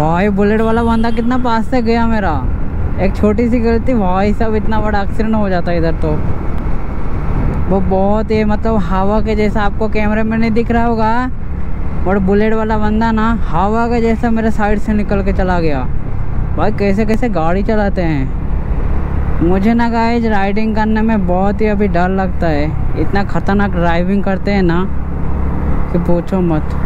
भाई बुलेट वाला बंदा कितना पास से गया मेरा। एक छोटी सी गलती भाई सब इतना बड़ा एक्सीडेंट हो जाता है इधर। तो वो बहुत ही मतलब हवा के जैसा, आपको कैमरे में नहीं दिख रहा होगा, और बुलेट वाला बंदा ना हवा के जैसा मेरे साइड से निकल के चला गया। भाई कैसे कैसे गाड़ी चलाते हैं। मुझे ना गाइस राइडिंग करने में बहुत ही अभी डर लगता है। इतना खतरनाक ड्राइविंग करते हैं ना कि पूछो मत।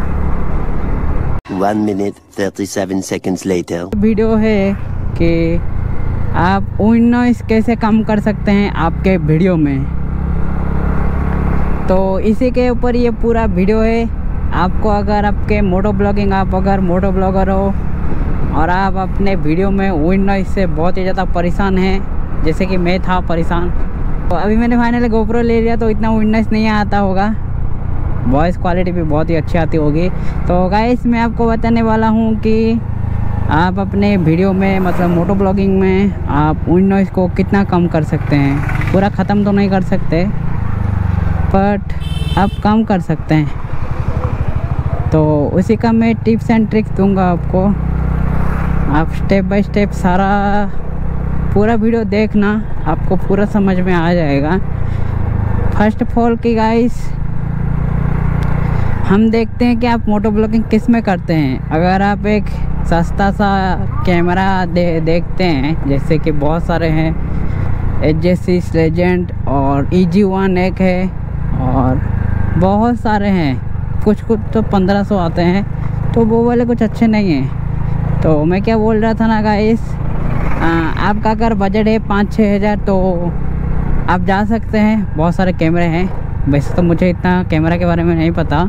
1 minute 37 seconds later. वीडियो है कि आप विंड नॉइस कैसे कम कर सकते हैं आपके वीडियो में, तो इसी के ऊपर ये पूरा वीडियो है। आपको अगर आपके मोटो ब्लॉगिंग, आप अगर मोटो ब्लॉगर हो और आप अपने वीडियो में विंड नॉइस से बहुत ही ज़्यादा परेशान हैं, जैसे कि मैं था परेशान, तो अभी मैंने फाइनली गोप्रो ले लिया तो इतना विंड नॉइस नहीं आता होगा, वॉइस क्वालिटी भी बहुत ही अच्छी आती होगी। तो गाइस मैं आपको बताने वाला हूँ कि आप अपने वीडियो में मतलब मोटो ब्लॉगिंग में आप विंड नॉइस को कितना कम कर सकते हैं। पूरा ख़त्म तो नहीं कर सकते बट आप कम कर सकते हैं। तो उसी का मैं टिप्स एंड ट्रिक्स दूंगा आपको। आप स्टेप बाय स्टेप सारा पूरा वीडियो देखना, आपको पूरा समझ में आ जाएगा। फर्स्ट ऑफ ऑल कि गाइस हम देखते हैं कि आप मोटो ब्लॉगिंग किस में करते हैं। अगर आप एक सस्ता सा कैमरा देखते हैं, जैसे कि बहुत सारे हैं, HJ6 लेजेंड और EG1 एक है और बहुत सारे हैं, कुछ तो 1500 आते हैं, तो वो वाले कुछ अच्छे नहीं हैं। तो मैं क्या बोल रहा था ना गाइस, आपका अगर बजट है 5-6 हज़ार तो आप जा सकते हैं। बहुत सारे कैमरे हैं, वैसे तो मुझे इतना कैमरा के बारे में नहीं पता,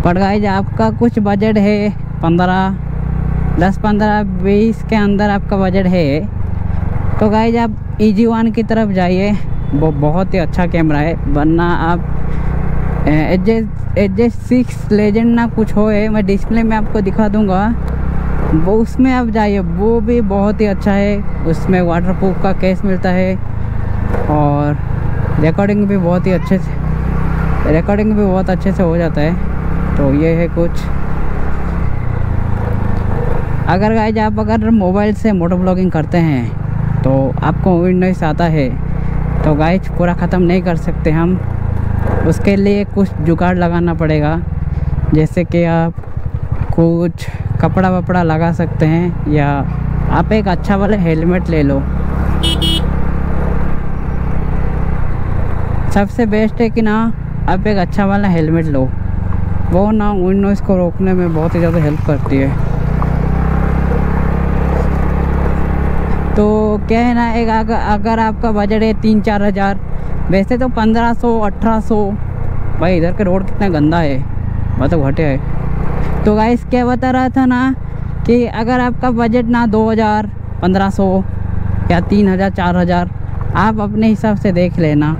पर गाइस आपका कुछ बजट है 10-15-20 के अंदर आपका बजट है, तो गाइस आप EG1 की तरफ जाइए, वो बहुत ही अच्छा कैमरा है। वरना आप HJ6 लेजेंड ना कुछ हो है, मैं डिस्प्ले में आपको दिखा दूंगा, वो उसमें आप जाइए, वो भी बहुत ही अच्छा है। उसमें वाटरप्रूफ का केस मिलता है और रिकॉर्डिंग भी बहुत अच्छे से हो जाता है। तो ये है कुछ। अगर गाइस आप अगर मोबाइल से मोटो ब्लॉगिंग करते हैं तो आपको विंड नॉइस आता है, तो गाइस पूरा ख़त्म नहीं कर सकते हम, उसके लिए कुछ जुगाड़ लगाना पड़ेगा। जैसे कि आप कुछ कपड़ा वपड़ा लगा सकते हैं, या आप एक अच्छा वाला हेलमेट ले लो। सबसे बेस्ट है कि ना आप एक अच्छा वाला हेलमेट लो, वो ना विंड नॉइस को रोकने में बहुत ही ज़्यादा हेल्प करती है। तो क्या है ना, एक अगर आपका बजट है 3-4 हज़ार, वैसे तो 1500-1800, भाई इधर के रोड कितना गंदा है, मतलब घटे है। तो गाइस क्या बता रहा था ना कि अगर आपका बजट ना 2000, 1500 या 3000, 4000, आप अपने हिसाब से देख लेना।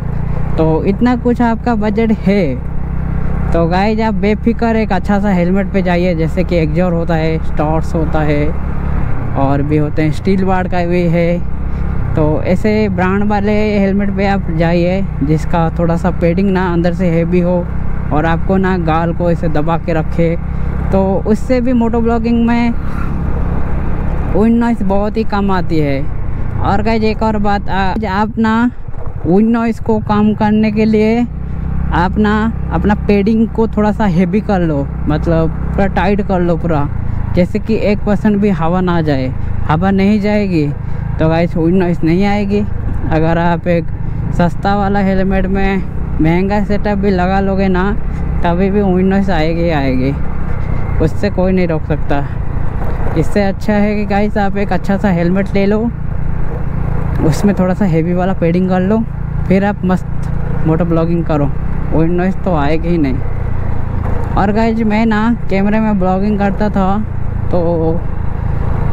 तो इतना कुछ आपका बजट है तो गाइस आप बेफिक्र एक अच्छा सा हेलमेट पे जाइए, जैसे कि एक्जॉर होता है, स्टॉर्स होता है और भी होते हैं, स्टील बार का भी है। तो ऐसे ब्रांड वाले हेलमेट पे आप जाइए जिसका थोड़ा सा पैडिंग ना अंदर से हैवी हो और आपको ना गाल को ऐसे दबा के रखे, तो उससे भी मोटो ब्लॉगिंग में विंड नॉइस बहुत ही कम आती है। और गाइस एक और बात, आप ना विंड नॉइस को कम करने के लिए आप ना अपना पैडिंग को थोड़ा सा हेवी कर लो, मतलब पूरा टाइट कर लो पूरा, जैसे कि 1% भी हवा ना जाए। हवा नहीं जाएगी तो गाइस विंड नॉइस नहीं आएगी। अगर आप एक सस्ता वाला हेलमेट में महंगा सेटअप भी लगा लोगे ना, तभी भी विंड नॉइस आएगी, उससे कोई नहीं रोक सकता। इससे अच्छा है कि गाइस आप एक अच्छा सा हेलमेट ले लो, उसमें थोड़ा सा हेवी वाला पैडिंग कर लो, फिर आप मस्त मोटो ब्लॉगिंग करो, विंड नॉइस तो आएगी ही नहीं। और गाइस मैं ना कैमरे में ब्लॉगिंग करता था तो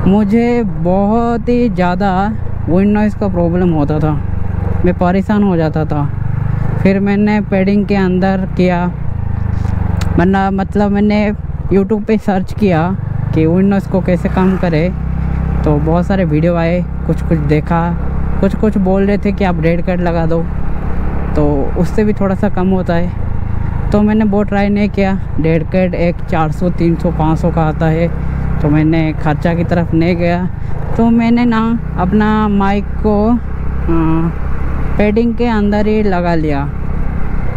मुझे बहुत ही ज़्यादा विंड नॉइस का प्रॉब्लम होता था, मैं परेशान हो जाता था। फिर मैंने पैडिंग के अंदर किया, मतलब मैंने यूट्यूब पे सर्च किया कि विंड नॉइस को कैसे कम करे, तो बहुत सारे वीडियो आए, कुछ देखा, कुछ बोल रहे थे कि आप रेड कट लगा दो, तो उससे भी थोड़ा सा कम होता है। तो मैंने वो ट्राई नहीं किया। डेड कैट एक 400, 300, 500 का आता है, तो मैंने खर्चा की तरफ नहीं गया। तो मैंने ना अपना माइक को पैडिंग के अंदर ही लगा लिया।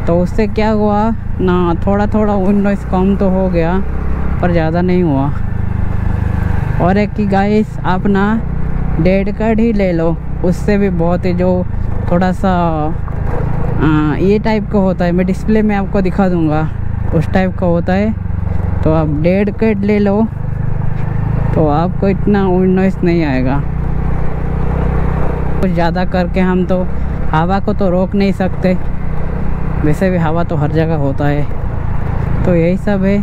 तो उससे क्या हुआ ना, थोड़ा थोड़ा विंड नॉइस कम तो हो गया पर ज़्यादा नहीं हुआ। और एक कि गाइस आप ना डेड कट ही ले लो, उससे भी बहुत ही जो थोड़ा सा ये टाइप का होता है, मैं डिस्प्ले में आपको दिखा दूंगा, उस टाइप का होता है। तो आप डेड कट ले लो तो आपको इतना विंड नॉइस नहीं आएगा। कुछ ज़्यादा करके हम तो हवा को तो रोक नहीं सकते, वैसे भी हवा तो हर जगह होता है। तो यही सब है।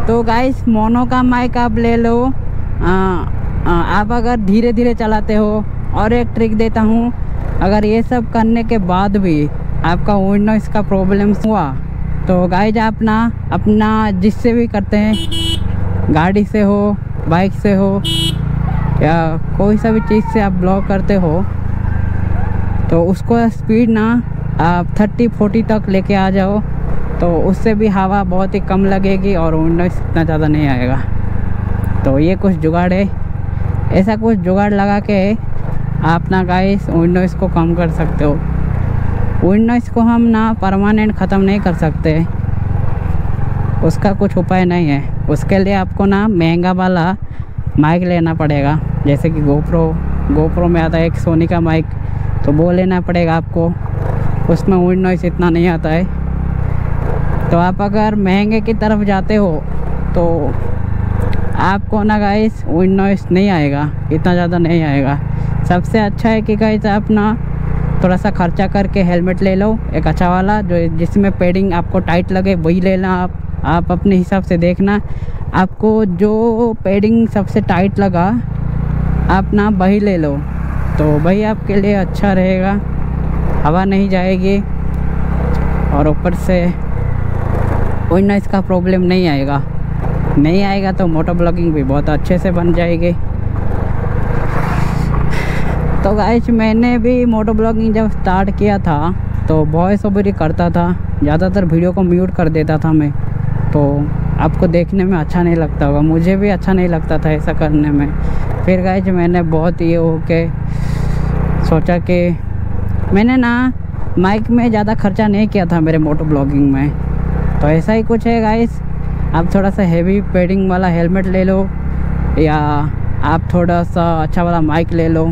तो गाइस मोनो का माइक आप ले लो। आप अगर धीरे धीरे चलाते हो, और एक ट्रिक देता हूँ, अगर ये सब करने के बाद भी आपका विंड नॉइस का प्रॉब्लम हुआ तो गाइस आप ना अपना जिससे भी करते हैं, गाड़ी से हो, बाइक से हो, या कोई सा भी चीज़ से आप ब्लॉक करते हो, तो उसको स्पीड ना आप 30-40 तक लेके आ जाओ। तो उससे भी हवा बहुत ही कम लगेगी और विंड नॉइस इतना ज़्यादा नहीं आएगा। तो ये कुछ जुगाड़ है, ऐसा कुछ जुगाड़ लगा के आप ना गाइस विंड नॉइस को कम कर सकते हो। विंड नॉइस को हम ना परमानेंट ख़त्म नहीं कर सकते, उसका कुछ उपाय नहीं है। उसके लिए आपको ना महंगा वाला माइक लेना पड़ेगा, जैसे कि गोप्रो में आता है एक सोनी का माइक, तो वो लेना पड़ेगा आपको। उसमें विंड नॉइस इतना नहीं आता है। तो आप अगर महंगे की तरफ जाते हो तो आपको ना गाइस विंड नॉइस नहीं आएगा, इतना ज़्यादा नहीं आएगा। सबसे अच्छा है कि गाइस आप ना थोड़ा सा खर्चा करके हेलमेट ले लो, एक अच्छा वाला जो जिसमें पैडिंग आपको टाइट लगे वही लेना। आप अपने हिसाब से देखना, आपको जो पैडिंग सबसे टाइट लगा आप ना वही ले लो, तो वही आपके लिए अच्छा रहेगा, हवा नहीं जाएगी और ऊपर से विंड नॉइस का प्रॉब्लम नहीं आएगा। तो मोटो ब्लॉगिंग भी बहुत अच्छे से बन जाएगी। तो गाइस मैंने भी मोटो ब्लॉगिंग जब स्टार्ट किया था तो वॉइस ओवर ही करता था, ज़्यादातर वीडियो को म्यूट कर देता था मैं। तो आपको देखने में अच्छा नहीं लगता होगा, मुझे भी अच्छा नहीं लगता था ऐसा करने में। फिर गाइस मैंने बहुत ये हो के सोचा कि मैंने ना माइक में ज़्यादा खर्चा नहीं किया था मेरे मोटो ब्लॉगिंग में। तो ऐसा ही कुछ है गाइस, आप थोड़ा सा हेवी पैडिंग वाला हेलमेट ले लो, या आप थोड़ा सा अच्छा वाला माइक ले लो,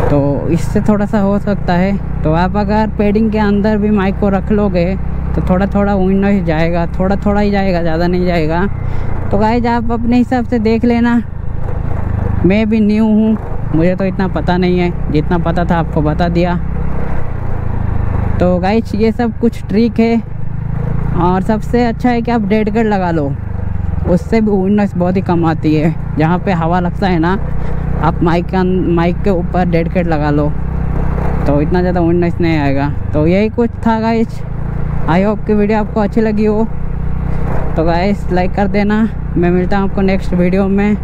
तो इससे थोड़ा सा हो सकता है। तो आप अगर पैडिंग के अंदर भी माइक को रख लोगे तो थोड़ा थोड़ा विंड नॉइस जाएगा, थोड़ा थोड़ा ही जाएगा, ज़्यादा नहीं जाएगा। तो गाइस आप अपने हिसाब से देख लेना। मैं भी न्यू हूँ, मुझे तो इतना पता नहीं है, जितना पता था आपको बता दिया। तो गाइस ये सब कुछ ट्रिक है, और सबसे अच्छा है कि आप डेड कट लगा लो, उससे भी विंड नॉइस बहुत ही कम आती है। जहाँ पे हवा लगता है ना, आप माइक के ऊपर डेड कट लगा लो तो इतना ज़्यादा विंड नॉइस नहीं आएगा। तो यही कुछ था गाइस, आई होप कि वीडियो आपको अच्छी लगी हो। तो गाइस लाइक कर देना, मैं मिलता हूँ आपको नेक्स्ट वीडियो में।